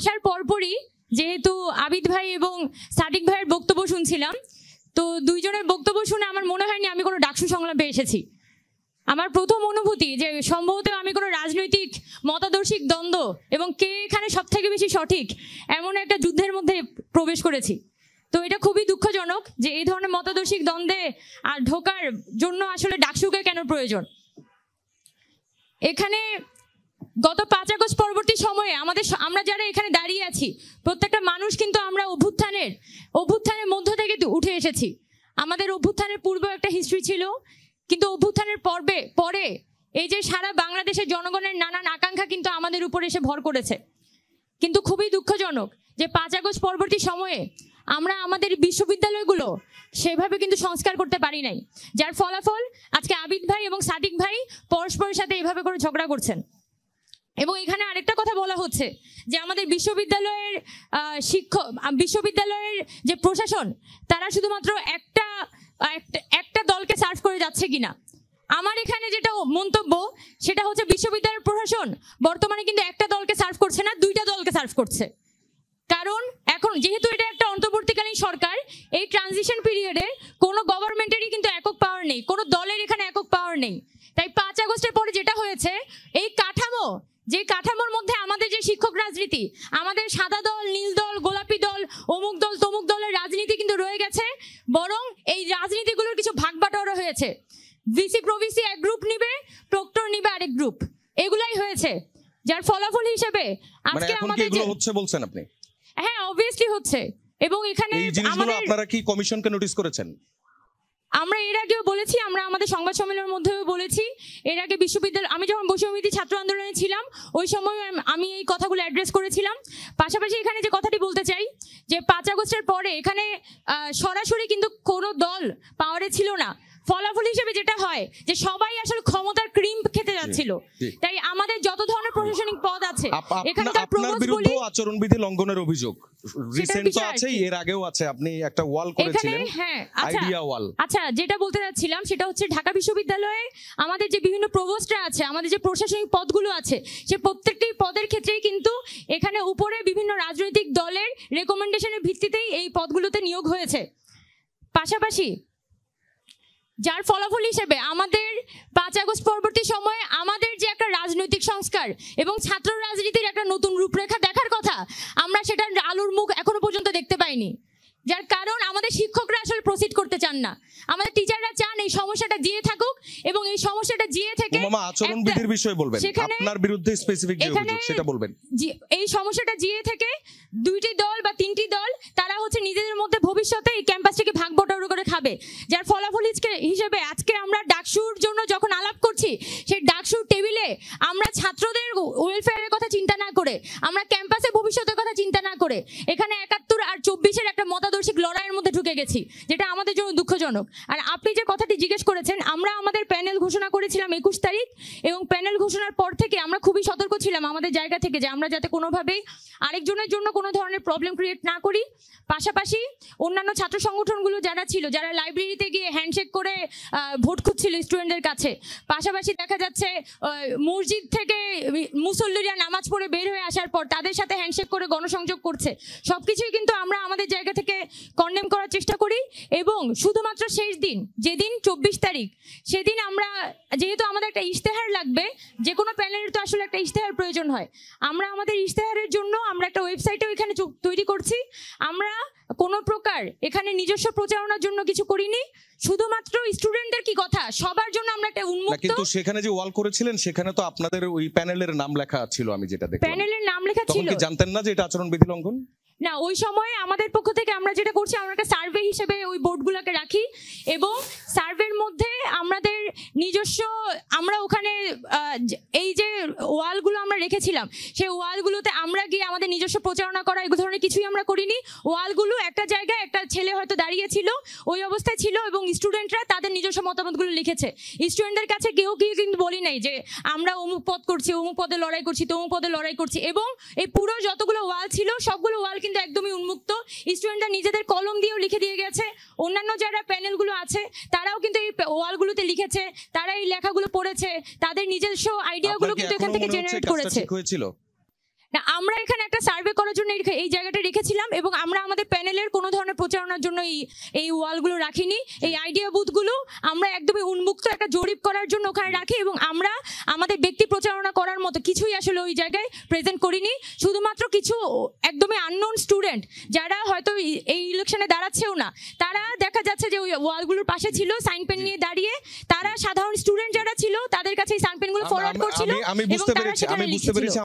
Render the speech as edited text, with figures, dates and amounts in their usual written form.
আসার পরপরই যেহেতু আবিদ ভাই এবং সাদিক ভাইয়ের বক্তব্য শুনছিলাম, তো দুইজনের বক্তব্য শুনে আমার মনে হয়নি আমি কোনো ডাকসু সংলাপে এসেছি। আমার প্রথম অনুভূতি যে সম্ভবত আমি কোনো রাজনৈতিক মতাদর্শিক দ্বন্দ্ব এবং কে এখানে সব থেকে বেশি সঠিক এমন একটা যুদ্ধের মধ্যে প্রবেশ করেছি। তো এটা খুবই দুঃখজনক যে এই ধরনের মতাদর্শিক দ্বন্দ্বে আর ঢোকার জন্য আসলে ডাকসুকে কেন প্রয়োজন। এখানে গত 5 আগস্ট পরবর্তী সময়ে আমরা যারা এখানে দাঁড়িয়ে আছি প্রত্যেকটা মানুষ কিন্তু আমরা অভ্যুত্থানের মধ্য থেকে উঠে এসেছি। আমাদের অভ্যুত্থানের পূর্বে একটা হিস্ট্রি ছিল, কিন্তু অভ্যুত্থানের পরে এই যে সারা বাংলাদেশের জনগণের নানান আকাঙ্ক্ষা কিন্তু আমাদের উপর এসে ভর করেছে। কিন্তু খুবই দুঃখজনক যে 5 আগস্ট পরবর্তী সময়ে আমরা আমাদের বিশ্ববিদ্যালয়গুলো সেভাবে কিন্তু সংস্কার করতে পারি নাই, যার ফলাফল আজকে আবিদ ভাই এবং সাদিক ভাই পরস্পরের সাথে এভাবে করে ঝগড়া করছেন। এবং এখানে আরেকটা কথা বলা হচ্ছে যে আমাদের বিশ্ববিদ্যালয়ের যে প্রশাসন তারা শুধুমাত্র একটা দলকে সার্ভ করে যাচ্ছে কিনা। আমার এখানে যেটা মন্তব্য সেটা হচ্ছে বিশ্ববিদ্যালয়ের প্রশাসন বর্তমানে কিন্তু একটা দলকে সার্ভ করছে না, 2টা দলকে সার্ভ করছে। কারণ এখন যেহেতু এটা একটা অন্তর্বর্তীকালীন সরকার, এই ট্রানজিশন পিরিয়ডে কোনো গভর্নমেন্টেরই কিন্তু একক পাওয়ার নেই, কোনো দলের এখানে একক পাওয়ার নেই। তাই 5 আগস্টের পরে যেটা হয়েছে, এই কাঠামোর মধ্যে আমাদের যে শিক্ষক রাজনীতি, আমাদের সাদা দল, নীল দল, গোলাপি দল, অমুক দল তমুক দলের রাজনীতি কিন্তু রয়ে গেছে, বরং এই রাজনীতিগুলোর কিছু ভাগ বাটোয়ারা হয়েছে। ভিসি প্রভিসি এক গ্রুপ নিবে, প্রক্টর নিবে আরেক গ্রুপ, এগুলাই হয়েছে, যার ফলাফল হিসেবে আজকে আমাদের এগুলো হচ্ছে বলছেন আপনি? হ্যাঁ, অবভিয়াসলি হচ্ছে। এবং এখানে এই জিনিসগুলো আপনারা কি কমিশনকে নোটিস করেছেন? আমরা এর আগেও বলেছি, আমরা আমাদের সংবাদ সম্মেলনের মধ্যেও বলেছি। এর আগে বিশ্ববিদ্যালয় আমি যখন বৈষম্যবিরোধী ছাত্র আন্দোলনে ছিলাম ওই সময় আমি এই কথাগুলো অ্যাড্রেস করেছিলাম। পাশাপাশি এখানে যে কথাটি বলতে চাই যে 5 আগস্টের পরে এখানে সরাসরি কিন্তু কোনো দল পাওয়ারে ছিল না। ফলাফল হিসেবে যেটা হয় যে সবাই আসলে ক্ষমতার ক্রিম খেতে যাচ্ছিল। তাই আমাদের যত ধরনের প্রশাসনিক পদ আছে এখানকার আপনার বিরুদ্ধে আচরণবিধি লঙ্ঘনের অভিযোগ রিসেন্ট তো আছে, এর আগেও আছে, আপনি একটা ওয়াল করেছিলেন। হ্যাঁ, আইডিয়া ওয়াল। আচ্ছা, যেটা বলতে যাচ্ছিলাম সেটা হচ্ছে ঢাকা বিশ্ববিদ্যালয়ে আমাদের যে বিভিন্ন প্রভোস্টরা আছে, আমাদের যে প্রশাসনিক পদগুলো আছে, সে প্রত্যেকটি পদের ক্ষেত্রেই কিন্তু এখানে উপরে বিভিন্ন রাজনৈতিক দলের রেকমেন্ডেশনের ভিত্তিতেই এই পদগুলোতে নিয়োগ হয়েছে। পাশাপাশি যার ফলাফল হিসেবে আমাদের 5 আগস্ট পরবর্তী সময়ে আমাদের যে একটা রাজনৈতিক সংস্কার এবং ছাত্র রাজনীতির একটা নতুন রূপরেখা দেখার কথা, আমরা সেটার আলোর মুখ এখনো পর্যন্ত দেখতে পাইনি। যার কারণ আমাদের শিক্ষকরা আসলে প্রসিড করতে চান না, আমাদের টিচাররা চান এই সমস্যাটা জিয়ে থাকুক এবং এই সমস্যাটা জিয়ে থেকে আচরণবিধির বিষয় বলবেন, আপনার বিরুদ্ধে স্পেসিফিক যে অভিযোগ সেটা বলবেন। এই সমস্যাটা জিয়ে থেকে 2টি দল বা 3টি দল তারা হচ্ছে নিজেদের মধ্যে ভবিষ্যতে এই ক্যাম্পাসটিকে ভাগ বটোয়ারা করে খাবে। যার ফলাফল হিসেবে আজকে আমরা ডাকসুর জন্য যখন আলাপ করছি, সেই ডাকসুর টেবিলে আমরা ছাত্রদের ওয়েলফেয়ারের কথা চিন্তা না করে, আমরা ক্যাম্পাসের ভবিষ্যতের কথা চিন্তা না করে এখানে 71 আর 24-এর একটা মতাদর্শিক লড়াইয়ের মধ্যে ঢুকে গেছি, যেটা আমাদের জন্য দুঃখজনক। আর আপনি যে কথাটি জিজ্ঞেস করেছেন, আমরা আমাদের প্যানেল ঘোষণা করেছিলাম 21 তারিখ, এবং প্যানেল ঘোষণার পর থেকে আমরা খুবই সতর্ক ছিলাম আমাদের জায়গা থেকে যে আমরা যাতে কোনোভাবেই আরেকজনের জন্য কোনো ধরনের প্রবলেম ক্রিয়েট না করি। পাশাপাশি অন্যান্য ছাত্র সংগঠনগুলো যারা ছিল, যারা লাইব্রেরিতে গিয়ে হ্যান্ডশেক করে ভোট খুঁজছিল স্টুডেন্টদের কাছে, পাশাপাশি দেখা যাচ্ছে মসজিদ থেকে মুসল্লিরা নামাজ পড়ে বের হয়ে আসার পর তাদের সাথে হ্যান্ডশেক করে গণসংযোগ করছে, সবকিছুই কিন্তু আমরা আমাদের জায়গা থেকে কন্ডেম করার চেষ্টা করি। এবং শুধুমাত্র শেষ দিন, যেদিন 24 তারিখ, সেদিন আমরা যেহেতু আমাদের একটা ইশতেহার লাগবে, যে কোনো প্যানেলের তো আসলে একটা ইশতেহার প্রয়োজন হয়, আমরা আমাদের ইশতেহারের জন্য আমরা একটা ওয়েবসাইটও এখানে তৈরি করছি। আমরা কোনো প্রকার এখানে নিজস্ব প্রচারণার জন্য কিছু করিনি, শুধুমাত্র স্টুডেন্টদের কি কথা সবার জন্য আমরা একটা উন্মুক্ত। কিন্তু সেখানে যে ওয়াল করেছিলেন সেখানে তো আপনাদের ওই প্যানেলের নাম লেখা ছিল, আমি যেটা দেখলাম। প্যানেলের নাম লেখা ছিল, তখন কি জানতেন না যে এটা আচরণবিধি লঙ্ঘন? না, ওই সময় আমাদের পক্ষ থেকে আমরা যেটা করছি, আমরা একটা সার্ভে হিসেবে ওই বোর্ডগুলোকে রাখি এবং সার্ভের মধ্যে আমাদের নিজস্ব, আমরা ওখানে এই যে ওয়ালগুলো আমরা রেখেছিলাম, সেই ওয়ালগুলোতে আমরা গিয়ে আমাদের নিজস্ব প্রচারণা করা এই ধরনের কিছুই আমরা করিনি। ওয়ালগুলো একটা জায়গায় একটা ছেলে হয়তো দাঁড়িয়ে ছিল, ওই অবস্থায় ছিল, এবং স্টুডেন্টরা তাদের নিজস্ব মতামতগুলো লিখেছে। স্টুডেন্টদের কাছে কেউ কিন্তু বলি নাই যে আমরা অমুক পদ করছি, অমুক পদে লড়াই করছি, তমুক পদে লড়াই করছি। এবং এই পুরো যতগুলো ওয়াল ছিল সবগুলো ওয়াল কিন্তু একদমই উন্মুক্ত, স্টুডেন্টরা নিজেদের কলম দিয়েও লিখে দিয়ে গেছে। অন্যান্য যারা প্যানেলগুলো আছে তারাও কিন্তু এই ওয়ালগুলোতে লিখেছে, তারা এই লেখাগুলো পড়েছে, তাদের নিজস্ব আইডিয়াগুলো কিন্তু এখান থেকে জেনারেট করেছে। না, আমরা এখানে একটা সার্ভে করার ছিলাম এবং আমরা আমাদের প্যানেলের কোনো ধরনের প্রচারণার জন্য এই ওয়ালগুলো রাখিনি। এই আইডিয়া বুথগুলো আমরা একদমই উন্মুক্ত একটা জরিপ করার জন্য ওখানে রাখি এবং আমরা আমাদের ব্যক্তি প্রচারণা করার মতো কিছুই আসলে ওই জায়গায় প্রেজেন্ট করিনি। শুধুমাত্র কিছু একদমই আননোন স্টুডেন্ট যারা হয়তো এই ইলেকশনে দাঁড়াচ্ছেও না, তারা দেখা যাচ্ছে যে ওই ওয়ালগুলোর পাশে ছিল সাইন পেন নিয়ে দাঁড়িয়ে, তারা সাধারণ স্টুডেন্ট যারা ছিল তাদের কাছে এই সাইন পেনগুলো ফরওয়ার্ড করছিল আমি বুঝতে পেরেছি